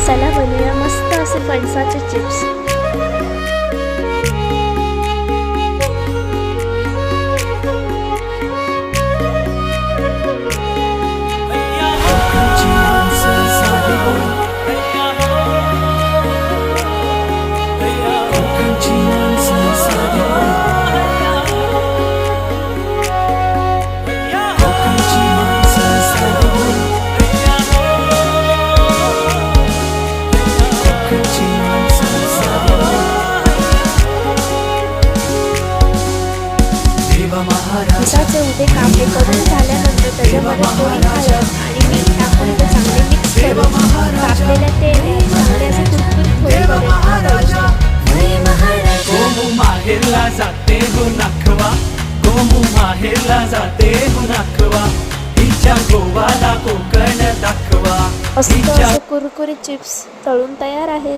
चला बनवूया मस्त असे फणसाचे चिप्स। पिठाचे उभे कापे करून झाल्यानंतर त्याच्यामध्ये थोडी हळद आणि मीठ टाकून ते चांगले मिक्स करून कापलेल्या तेल चांगले असे कुरकुरीत गोमू माहेरला जाते हो नाखवा, गोमू माहेरला जाते हो नाखवा, हिच्या गोवाला कोकण दाखवा। मस्त असे कुरकुरीत चिप्स तळून तयार आहेत।